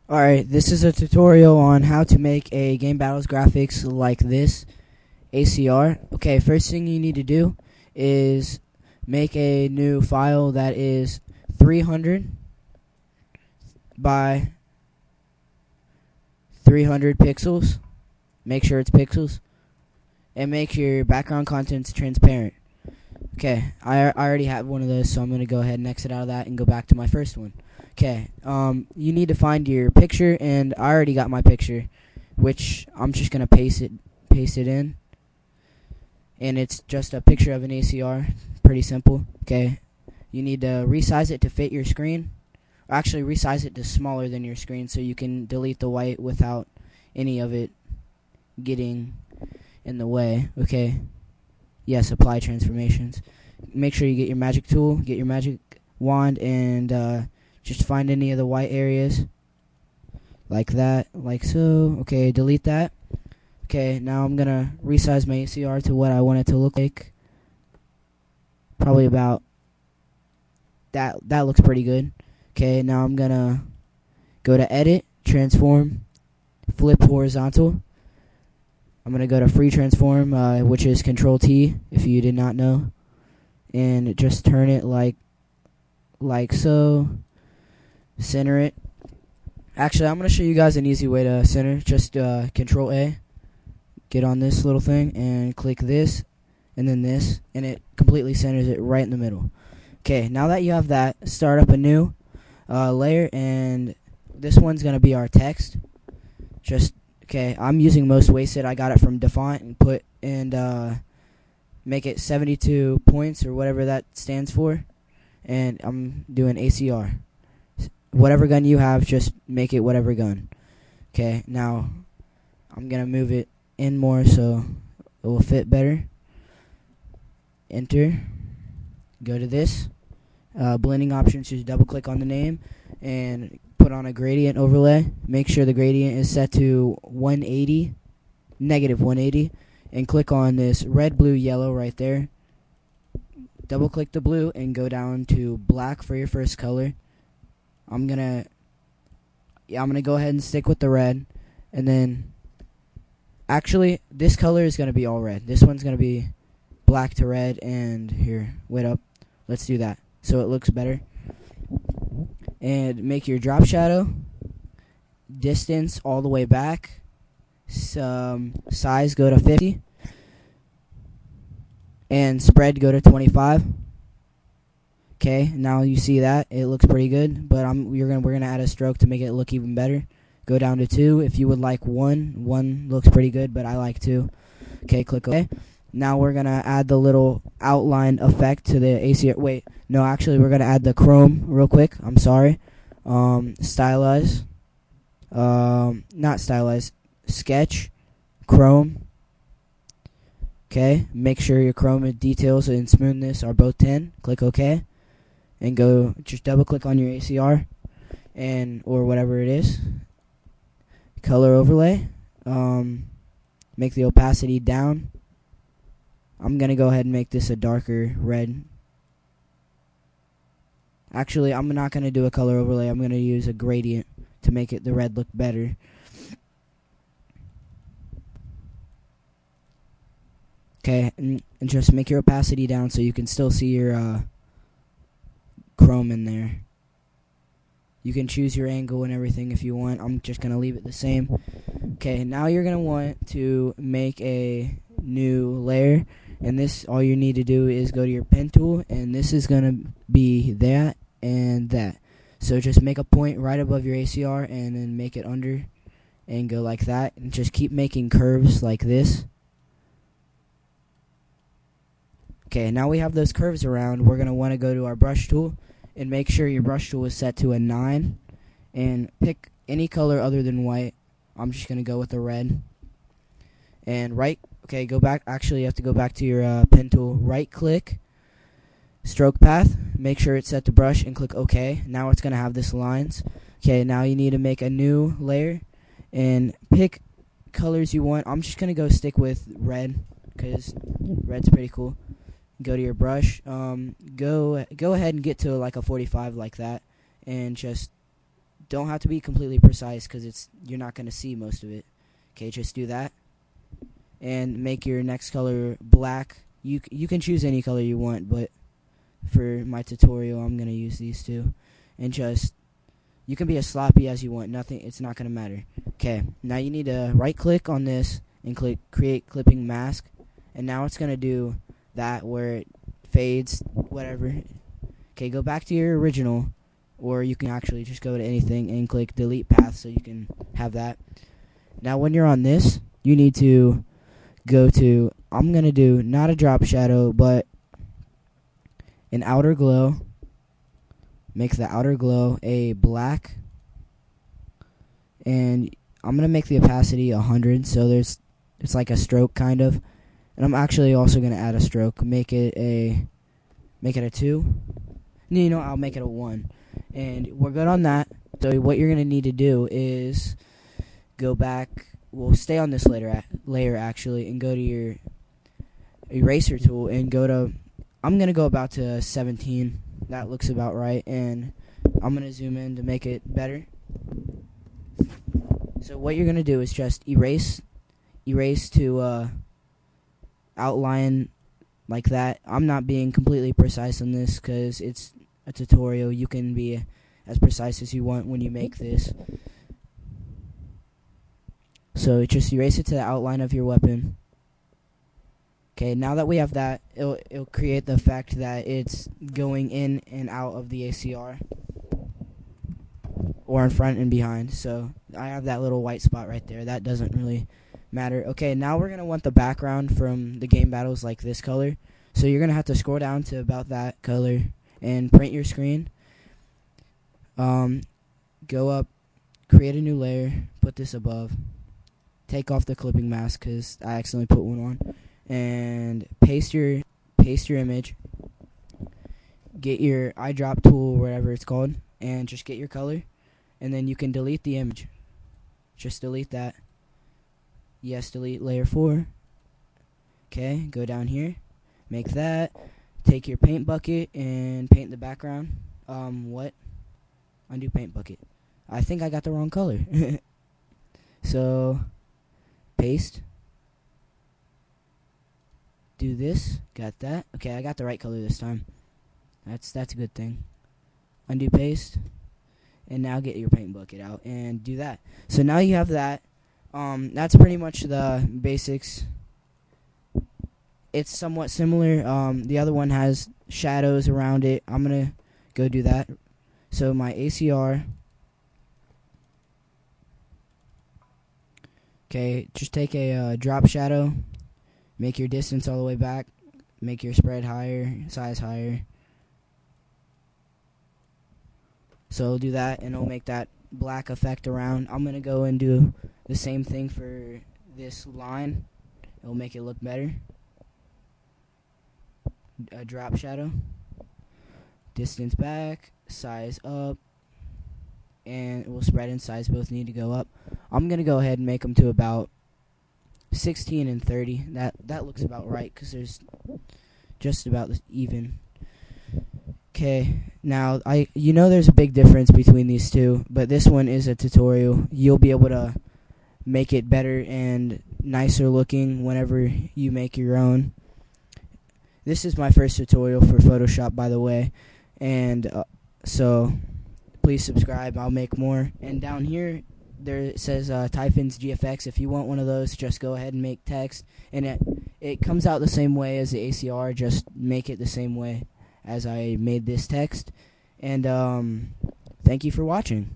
Alright, this is a tutorial on how to make a Gamebattles graphics like this, ACR. Okay, first thing you need to do is make a new file that is 300 by 300 pixels. Make sure it's pixels. And make your background contents transparent. Okay, I already have one of those, so I'm going to go ahead and exit out of that and go back to my first one. Okay, you need to find your picture, and I already got my picture, which I'm just gonna paste it in, and it's just a picture of an ACR. Pretty simple. Okay, you need to resize it to fit your screen. Or actually, resize it to smaller than your screen so you can delete the white without any of it getting in the way. Okay. Yes, apply transformations. Make sure you get your magic tool, get your magic wand, and just find any of the white areas like that, like so. Okay, delete that. Okay, now I'm gonna resize my ACR to what I want it to look like. Probably about that. That looks pretty good. Okay, now I'm gonna go to edit, transform, flip horizontal. I'm gonna go to free transform, which is Control T if you did not know, and just turn it like so. Center it. Actually, I'm going to show you guys an easy way to center. Just Control A, get on this little thing, and click this, and then this, and it completely centers it right in the middle. Okay, now that you have that, start up a new layer, and this one's going to be our text. Okay, I'm using most wasted. I got it from Defont and make it 72 points or whatever that stands for, and I'm doing ACR. Whatever gun you have, just make it whatever gun. Okay, now I'm going to move it in more so it will fit better. Enter. Go to this. Blending options, just double click on the name and put on a gradient overlay. Make sure the gradient is set to 180, negative 180, and click on this red, blue, yellow right there. Double click the blue and go down to black for your first color. I'm gonna go ahead and stick with the red, and then actually this color is gonna be all red. This one's gonna be black to red, and here, wait up, let's do that so it looks better. And make your drop shadow distance all the way back. Size go to 50, and spread go to 25. Okay, now you see that it looks pretty good, but we're gonna add a stroke to make it look even better. Go down to 2 if you would like 1. 1 looks pretty good, but I like 2. Okay, click OK. Now we're gonna add the little outline effect to the ACR. Wait, no, actually we're gonna add the chrome real quick. I'm sorry. Stylize. Not stylize. Sketch. Chrome. Okay, make sure your chrome details and smoothness are both 10. Click OK. And go, just double click on your ACR or whatever it is. Color overlay. Make the opacity down. I'm gonna go ahead and make this a darker red. Actually, I'm not gonna do a color overlay. I'm gonna use a gradient to make the red look better. Okay, and just make your opacity down so you can still see your chrome in there. You can choose your angle and everything if you want. I'm just gonna leave it the same. Okay, now you're gonna want to make a new layer, and this, all you need to do is go to your pen tool, and this is gonna be that and that. So just make a point right above your ACR and then make it under and go like that, and just keep making curves like this. Okay, now we have those curves around. We're going to want to go to our brush tool and make sure your brush tool is set to a 9, and pick any color other than white. I'm just going to go with the red. And go back. Actually, you have to go back to your pen tool. Right click, stroke path, make sure it's set to brush, and click OK. Now it's going to have this lines. Okay, now you need to make a new layer and pick colors you want. I'm just going to go stick with red because red's pretty cool. Go to your brush, go ahead and get to like a 45 like that, and just don't have to be completely precise because you're not going to see most of it. Okay, just do that. And make your next color black. You can choose any color you want, but for my tutorial, I'm going to use these two. And just, you can be as sloppy as you want. It's not going to matter. Okay, now you need to right click on this and click create clipping mask. And now it's going to do that where it fades, whatever. Okay, go back to your original, or you can actually just go to anything and click delete path so you can have that. Now when you're on this, you need to go to, I'm going to do not a drop shadow, but an outer glow. Make the outer glow a black. And I'm going to make the opacity 100, so it's like a stroke kind of. And I'm actually also going to add a stroke. Make it a 2. No, I'll make it a 1. And we're good on that. So what you're going to need to do is go back. We'll stay on this layer actually, and go to your eraser tool and go to, I'm going to go about to 17. That looks about right. And I'm going to zoom in to make it better. So what you're going to do is just erase to outline like that. I'm not being completely precise on this because it's a tutorial. You can be as precise as you want when you make this. So just erase it to the outline of your weapon. Okay, now that we have that, it'll create the effect that it's going in and out of the ACR, or in front and behind. So I have that little white spot right there. That doesn't really matter. Okay, now we're going to want the background from the game battles like this color. So you're going to have to scroll down to about that color and print your screen. Go up, create a new layer, put this above. Take off the clipping mask because I accidentally put one on. And paste your image. Get your eyedrop tool, whatever it's called, and just get your color. And then you can delete the image. Just delete that. Yes, delete layer 4. Okay, go down here. Make that. Take your paint bucket and paint the background. Undo paint bucket. I think I got the wrong color. So, paste. Do this. Got that. Okay, I got the right color this time. That's a good thing. Undo paste. And now get your paint bucket out and do that. So now you have that. That's pretty much the basics. It's somewhat similar. The other one has shadows around it. I'm going to go do that. So my ACR. Okay, just take a drop shadow. Make your distance all the way back. Make your spread higher, size higher. So do that, and it'll make that black effect around. I'm going to go and do the same thing for this line. It'll make it look better. A drop shadow. Distance back, size up, and it will spread and size both need to go up. I'm going to go ahead and make them to about 16 and 30. That looks about right because there's just about even. Okay, now there's a big difference between these two, but this one is a tutorial. You'll be able to make it better and nicer looking whenever you make your own. This is my first tutorial for Photoshop, by the way, and so please subscribe. I'll make more. And down here there it says vids GFX. If you want one of those, just go ahead and make text, and it comes out the same way as the ACR. Just make it the same way as I made this text. And thank you for watching.